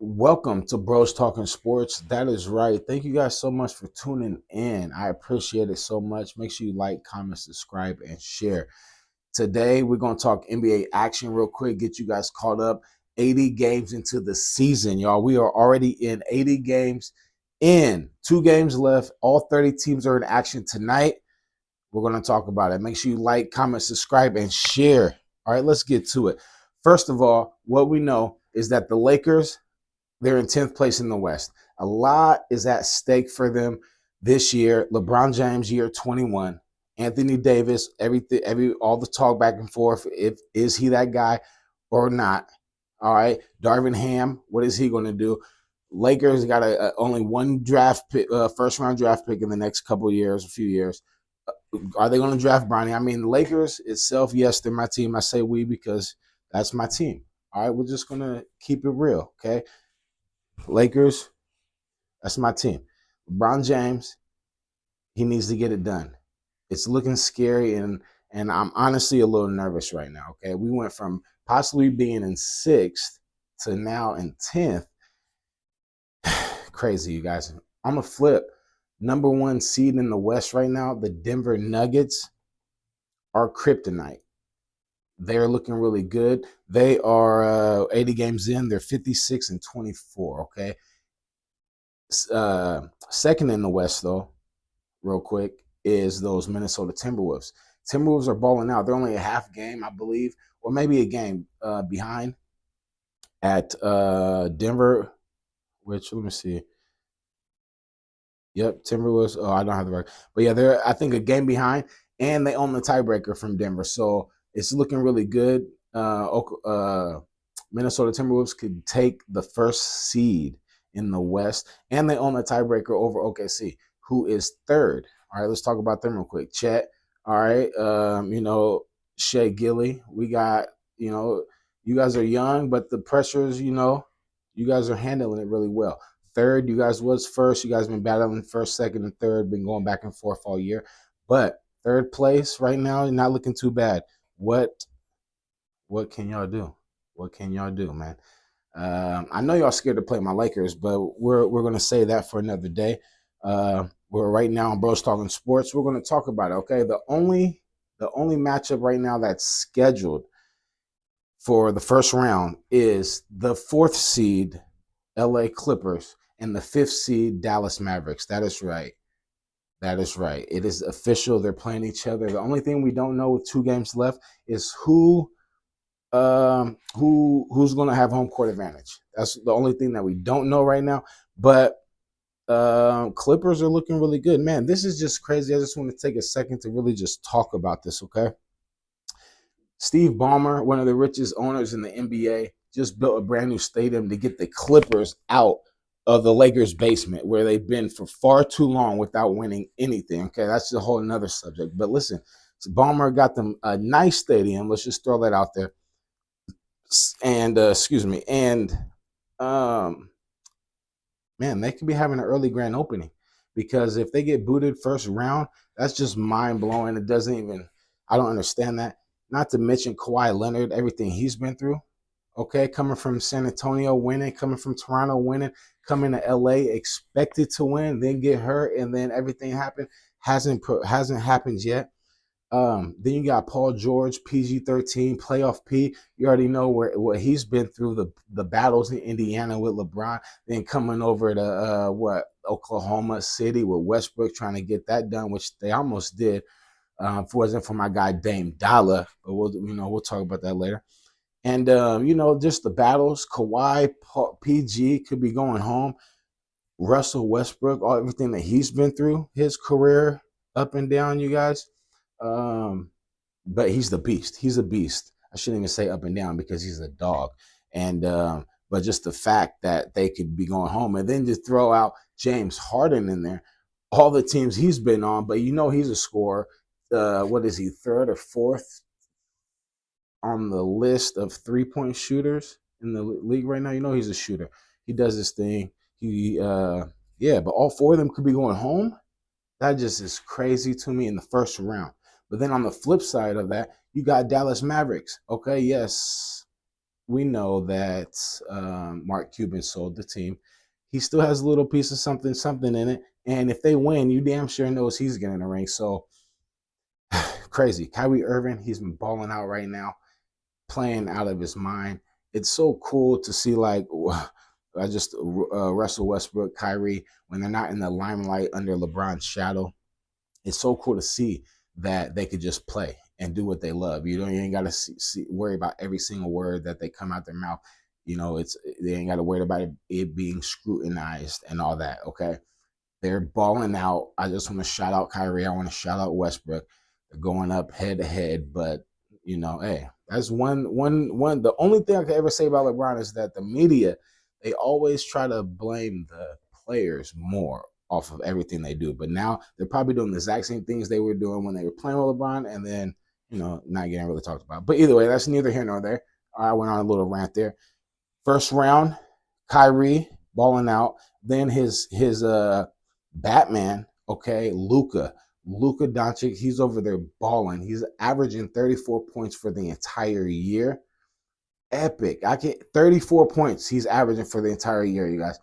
Welcome to Bros Talking Sports. That is right. Thank you guys so much for tuning in. I appreciate it so much. Make sure you like, comment, subscribe, and share. Today, we're going to talk NBA action real quick, get you guys caught up. 80 games into the season, y'all. We are already in 80 games in. 2 games left. All 30 teams are in action tonight. We're going to talk about it. Make sure you like, comment, subscribe, and share. All right, let's get to it. First of all, what we know is that the Lakers, they're in 10th place in the West. A lot is at stake for them this year. LeBron James, year 21. Anthony Davis, all the talk back and forth. If is he that guy or not? All right. Darvin Ham, what is he going to do? Lakers got only one draft pick, first round draft pick in the next couple of years, a few years. Are they going to draft Bronny? I mean, the Lakers itself, yes, they're my team. I say we because that's my team. All right, we're just going to keep it real, okay? Lakers, that's my team. LeBron James, he needs to get it done. It's looking scary, and I'm honestly a little nervous right now. Okay, we went from possibly being in sixth to now in 10th. Crazy, you guys. I'm a flip. Number one seed in the West right now, the Denver Nuggets are kryptonite. They're looking really good. They are 80 games in. They're 56 and 24. Okay. Second in the West, though, real quick, is those Minnesota Timberwolves. Timberwolves are balling out. They're only a half game, I believe, or maybe a game behind at Denver, which, let me see. Yep, Timberwolves. Oh, I don't have the record. But yeah, they're, I think, a game behind, and they own the tiebreaker from Denver. So it's looking really good. Minnesota Timberwolves could take the first seed in the West, and they own the tiebreaker over OKC, who is third. All right, let's talk about them real quick. Chet, all right, Shea Gilly. We got, you guys are young, but the pressures, you guys are handling it really well. Third, you guys was first. You guys been battling first, second, and third, been going back and forth all year. But third place right now, not looking too bad. What can y'all do? What can y'all do, man? I know y'all scared to play my Lakers, but we're gonna say that for another day. We're right now on Bros Talking Sports. We're gonna talk about it. Okay, the only matchup right now that's scheduled for the first round is the fourth seed LA Clippers and the fifth seed Dallas Mavericks. That is right. That is right. It is official. They're playing each other. The only thing we don't know with 2 games left is who's going to have home court advantage. That's the only thing that we don't know right now. But Clippers are looking really good. Man, this is just crazy. I just want to take a second to really just talk about this, okay? Steve Ballmer, one of the richest owners in the NBA, just built a brand new stadium to get the Clippers out of the Lakers' basement where they've been for far too long without winning anything. Okay, that's a whole another subject. But listen, so Ballmer got them a nice stadium. Let's just throw that out there. And excuse me, and um, man, they could be having an early grand opening because if they get booted first round, that's just mind blowing. It doesn't even. I don't understand that. Not to mention Kawhi Leonard, everything he's been through. Okay, coming from San Antonio winning, coming from Toronto winning, coming to LA expected to win, then get hurt, and then everything happened. Hasn't happened yet. Then you got Paul George, PG-13, playoff P. You already know what he's been through, the battles in Indiana with LeBron, then coming over to Oklahoma City with Westbrook trying to get that done, which they almost did. If it wasn't for my guy Dame Dollar, but we'll talk about that later. And just the battles. Kawhi, PG could be going home. Russell Westbrook, everything that he's been through, his career up and down, you guys. Um, but he's the beast. He's a beast. I shouldn't even say up and down because he's a dog. And but just the fact that they could be going home, and then just throw out James Harden in there, all the teams he's been on, but he's a scorer. What is he, third or fourth on the list of 3-point shooters in the league right now? He's a shooter. He does his thing. But all four of them could be going home. That just is crazy to me in the first round. But then on the flip side of that, you got Dallas Mavericks. Okay, yes, we know that Mark Cuban sold the team. He still has a little piece of something in it. And if they win, you damn sure knows he's getting a ring. So crazy. Kyrie Irving, he's been balling out right now, playing out of his mind. It's so cool to see like Russell Westbrook, Kyrie, when they're not in the limelight under LeBron's shadow. It's so cool to see that they could just play and do what they love. You ain't got to worry about every single word that they come out their mouth. They ain't got to worry about it being scrutinized and all that. Okay, they're balling out. I just want to shout out Kyrie. I want to shout out Westbrook. They're going up head to head, but hey, that's one. The only thing I could ever say about LeBron is that the media, they always try to blame the players more off of everything they do. But now they're probably doing the exact same things they were doing when they were playing with LeBron, and then not getting really talked about. But either way, that's neither here nor there. I went on a little rant there. First round, Kyrie balling out. Then his Batman, okay, Luka Doncic, he's over there balling. He's averaging 34 points for the entire year. Epic. 34 points he's averaging for the entire year, you guys.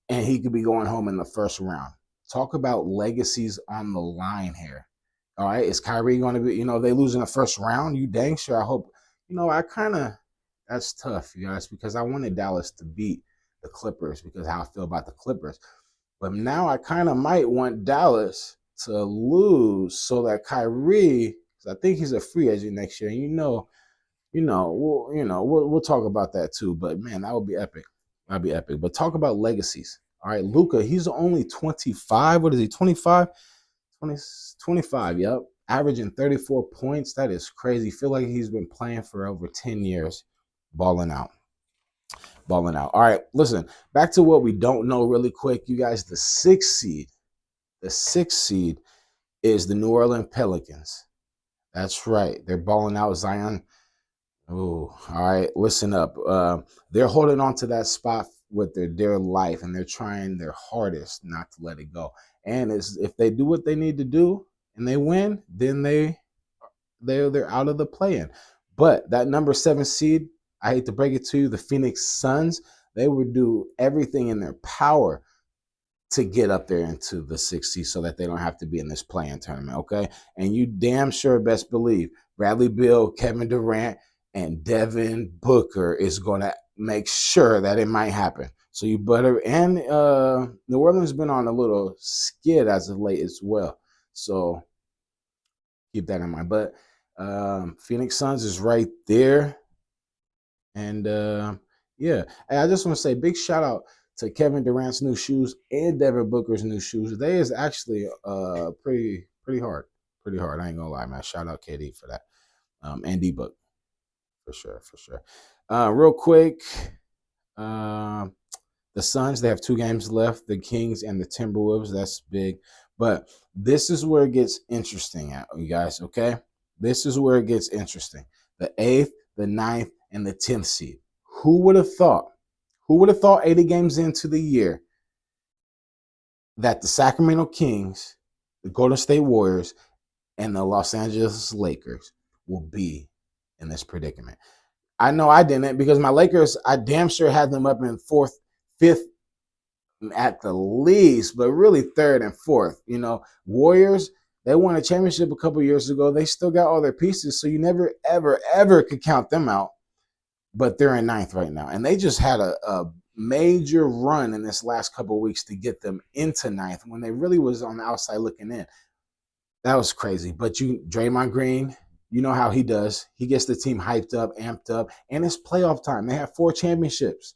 And he could be going home in the first round. Talk about legacies on the line here. All right, is Kyrie going to be, they lose in the first round? You dang sure. I hope, that's tough, you guys, because I wanted Dallas to beat the Clippers because how I feel about the Clippers. But now I kind of might want Dallas to lose so that Kyrie, because I think he's a free agent next year, and we'll talk about that too. But man, that would be epic. That'd be epic. But talk about legacies. All right, Luka, he's only 25. What is he? 25? 25, yep. Averaging 34 points. That is crazy. Feel like he's been playing for over 10 years, balling out. Balling out. All right, listen, back to what we don't know really quick. You guys, the sixth seed is the New Orleans Pelicans. That's right. They're balling out. Zion. Oh, all right. Listen up. They're holding on to that spot with their life, and they're trying their hardest not to let it go. And if they do what they need to do and they win, then they're out of the play-in. But that number 7 seed, I hate to break it to you, the Phoenix Suns, they would do everything in their power to get up there into the 6th seed so that they don't have to be in this play-in tournament, okay? And you damn sure best believe Bradley Beal, Kevin Durant, and Devin Booker is going to make sure that it might happen. So you better, and New Orleans has been on a little skid as of late as well. So keep that in mind. But Phoenix Suns is right there. And yeah, I just want to say big shout out to Kevin Durant's new shoes and Devin Booker's new shoes. They is actually pretty hard. Pretty hard. I ain't gonna lie, man. Shout out KD for that. And D-Book. For sure. Real quick, the Suns, they have 2 games left. The Kings and the Timberwolves. That's big. But this is where it gets interesting, you guys, okay? This is where it gets interesting. The 8th, the 9th, and the 10th seed. Who would have thought 80 games into the year that the Sacramento Kings, the Golden State Warriors, and the Los Angeles Lakers will be in this predicament? I know I didn't, because my Lakers, I damn sure had them up in 4th, 5th at the least, but really 3rd and 4th. Warriors, they won a championship a couple years ago. They still got all their pieces, so you never, ever, ever could count them out. But they're in 9th right now. And they just had a major run in this last couple of weeks to get them into 9th when they really was on the outside looking in. That was crazy. But Draymond Green, you know how he does. He gets the team hyped up, amped up, and it's playoff time. They have 4 championships.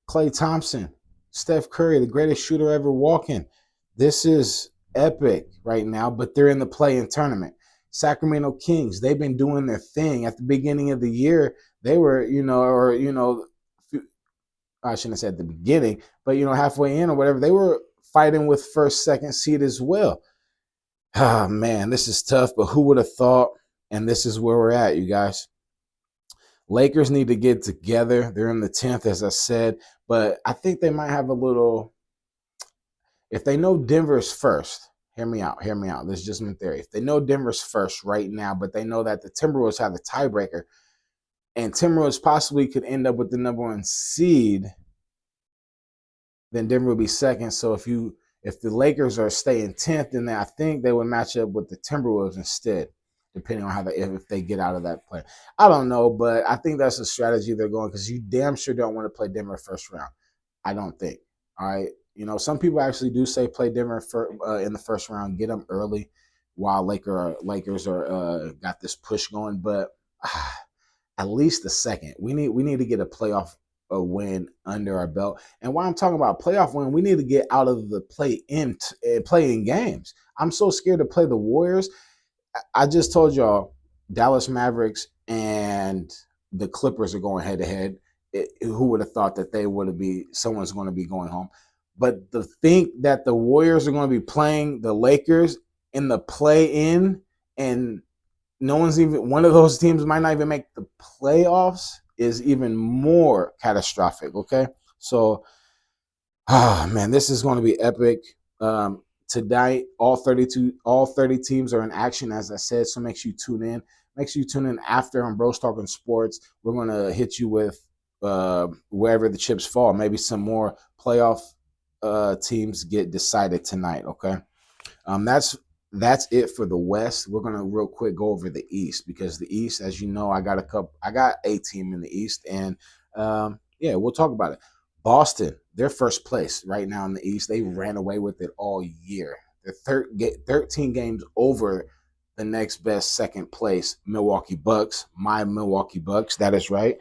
Klay Thompson, Steph Curry, the greatest shooter ever walking. This is epic right now, but they're in the play-in tournament. Sacramento Kings, they've been doing their thing. At the beginning of the year, they were, I shouldn't have said at the beginning, but, halfway in or whatever, they were fighting with 1st, 2nd seed as well. Ah, man, this is tough, but who would have thought? And this is where we're at, you guys. Lakers need to get together. They're in the 10th, as I said, but I think they might have a little, if they know Denver's first, hear me out. This is just my theory. If they know Denver's first right now, but they know that the Timberwolves have the tiebreaker, and Timberwolves possibly could end up with the number 1 seed, then Denver will be second. So if the Lakers are staying 10th, then I think they would match up with the Timberwolves instead, depending on how if they get out of that play. I don't know, but I think that's a strategy they're going, because you damn sure don't want to play Denver first round. I don't think. All right. Some people actually do say play Denver in the first round, get them early while Lakers are got this push going, but at least the second. We need to get a playoff win under our belt. And while I'm talking about playoff win, we need to get out of the play-in games. I'm so scared to play the Warriors. I just told y'all Dallas Mavericks and the Clippers are going head to head. Who would have thought that someone's going to be going home? But to think that the Warriors are going to be playing the Lakers in the play-in, and one of those teams might not even make the playoffs, is even more catastrophic. Okay, so man, this is going to be epic. Tonight, all 30 teams are in action, as I said. So make sure you tune in. Make sure you tune in after on Bros Talking Sports. We're going to hit you with wherever the chips fall. Maybe some more playoff teams get decided tonight. Okay, that's it for the West. We're gonna real quick go over the East, because the East, as you know, I got a team in the East, and yeah, we'll talk about it. Boston, they're first place right now in the East. They ran away with it all year. They're 13 games over the next best second place, Milwaukee Bucks. My Milwaukee Bucks, that is right.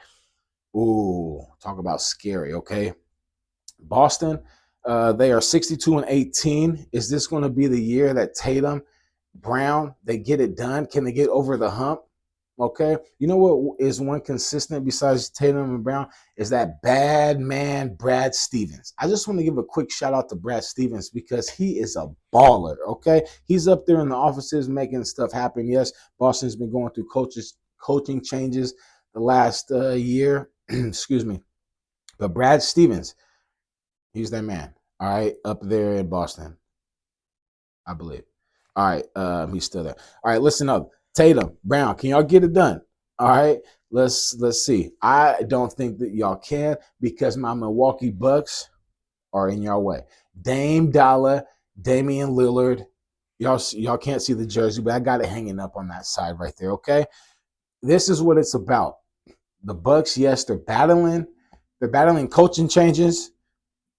Ooh, talk about scary. Okay, Boston. They are 62-18. Is this going to be the year that Tatum, Brown, they get it done? Can they get over the hump? Okay. You know what is one consistent besides Tatum and Brown? Is that bad man, Brad Stevens. I just want to give a quick shout out to Brad Stevens, because he is a baller. Okay. He's up there in the offices making stuff happen. Yes, Boston's been going through coaching changes the last year. Excuse me. But Brad Stevens, he's that man. All right, up there in Boston, I believe. All right, he's still there. All right, listen up. Tatum, Brown, can y'all get it done? All right, let's see. I don't think that y'all can, because my Milwaukee Bucks are in your way. Dame Dollar, Damian Lillard. Y'all can't see the jersey, but I got it hanging up on that side right there. Okay, this is what it's about. The Bucks, yes, they're battling. They're battling coaching changes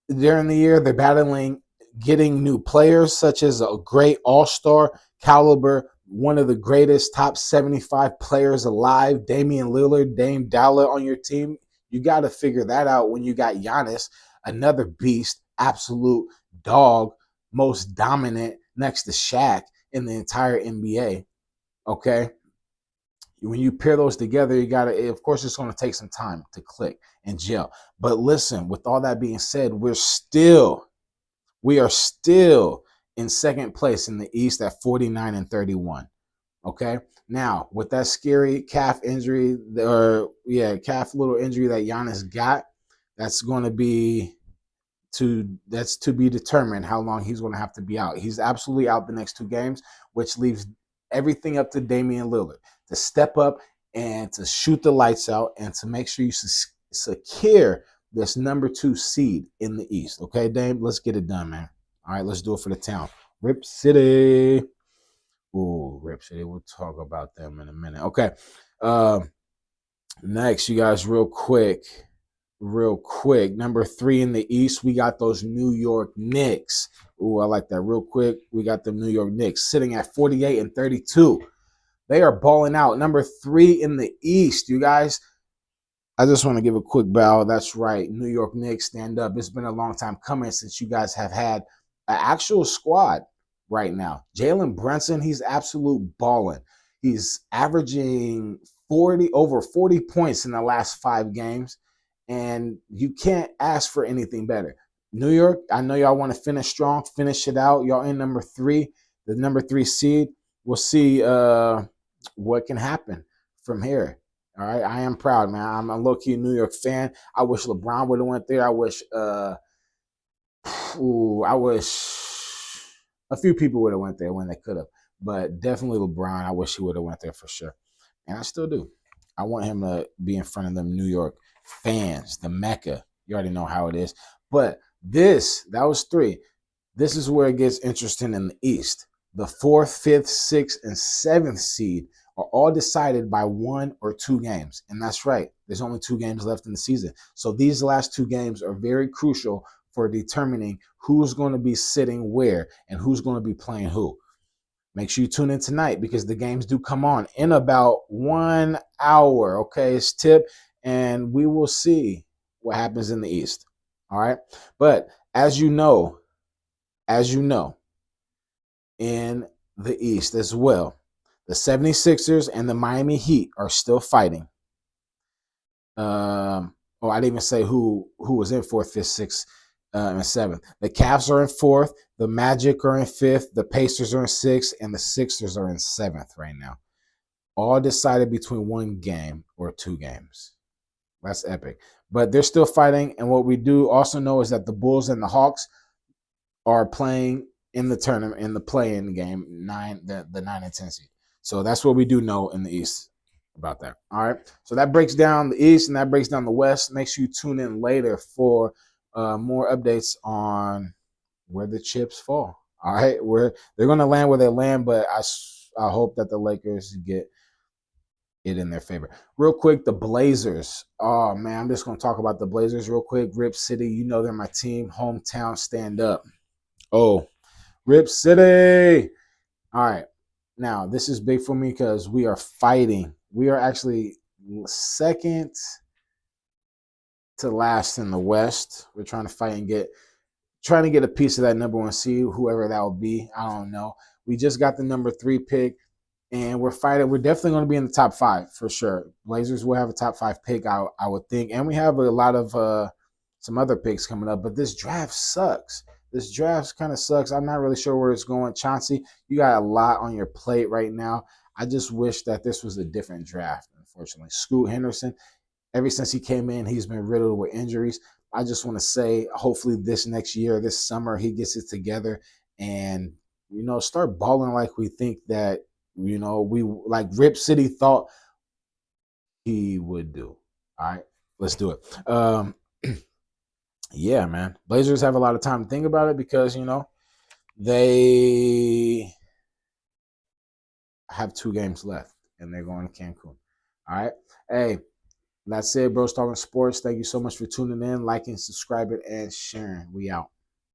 during the year. They're battling getting new players, such as a great all-star caliber, one of the greatest top 75 players alive, Damian Lillard, Dame Dollar on your team. You got to figure that out when you got Giannis, another beast, absolute dog, most dominant next to Shaq in the entire NBA. Okay. When you pair those together, you got to, of course, it's going to take some time to click and gel. But listen, with all that being said, we are still in second place in the East at 49-31. Okay. Now, with that scary calf injury, calf little injury that Giannis got, that's to be determined how long he's going to have to be out. He's absolutely out the next 2 games, which leaves everything up to Damian Lillard to step up and to shoot the lights out and to make sure you secure this number 2 seed in the East. Okay, Dame, let's get it done, man. All right, let's do it for the town. Rip City. Ooh, Rip City. We'll talk about them in a minute. Okay. Next, you guys, real quick. Number 3 in the East, we got those New York Knicks. Ooh, I like that. Real quick, we got the New York Knicks sitting at 48-32. They are balling out. Number 3 in the East, you guys. I just want to give a quick bow. That's right. New York Knicks, stand up. It's been a long time coming since you guys have had an actual squad right now. Jalen Brunson, he's absolute balling. He's averaging over 40 points in the last 5 games, and you can't ask for anything better. New York, I know y'all want to finish strong, finish it out. Y'all in number 3, the number 3 seed. We'll see what can happen from here. All right, I am proud, man. I'm a low-key New York fan. I wish LeBron would have went there. I wish a few people would have went there when they could have, but definitely LeBron. I wish he would have went there for sure, and I still do. I want him to be in front of them New York fans, the Mecca. You already know how it is. But that was 3. This is where it gets interesting in the East. The 4th, 5th, 6th, and 7th seed are all decided by 1 or 2 games. And that's right. There's only 2 games left in the season. So these last 2 games are very crucial for determining who's going to be sitting where and who's going to be playing who. Make sure you tune in tonight because the games do come on in about 1 hour. Okay, it's tip, and we will see what happens in the East. All right. But as you know, in the East as well, the 76ers and the Miami Heat are still fighting. I didn't even say who was in 4th, 5th, 6th, and 7th. The Cavs are in 4th. The Magic are in 5th. The Pacers are in 6th. And the Sixers are in 7th right now. All decided between 1 game or 2 games. That's epic. But they're still fighting. And what we do also know is that the Bulls and the Hawks are playing in the tournament, in the play-in game, the 9 and 10 seed. So that's what we do know in the East about that. All right. So that breaks down the East and that breaks down the West. Make sure you tune in later for more updates on where the chips fall. All right. Where they're going to land where they land, but I hope that the Lakers get it in their favor. Real quick, the Blazers. Oh, man, I'm just going to talk about the Blazers real quick. Rip City, you know they're my team. Hometown, stand up. Oh, Rip City. All right. Now, this is big for me because we are fighting. We are actually second to last in the West. We're trying to fight and trying to get a piece of that number 1 seed, whoever that will be. I don't know. We just got the number 3 pick, and we're fighting. We're definitely going to be in the top 5 for sure. Blazers will have a top 5 pick, I would think. And we have a lot of some other picks coming up, but this draft sucks. This draft kind of sucks. I'm not really sure where it's going. Chauncey, you got a lot on your plate right now. I just wish that this was a different draft, unfortunately. Scoot Henderson, ever since he came in, he's been riddled with injuries. I just want to say, hopefully this next year, this summer, he gets it together and, start balling like we think that, we like Rip City thought he would do. All right, let's do it. Yeah, man. Blazers have a lot of time to think about it because, they have 2 games left and they're going to Cancun. All right. Hey, that's it, Bros Talking Sports. Thank you so much for tuning in, liking, subscribing, and sharing. We out.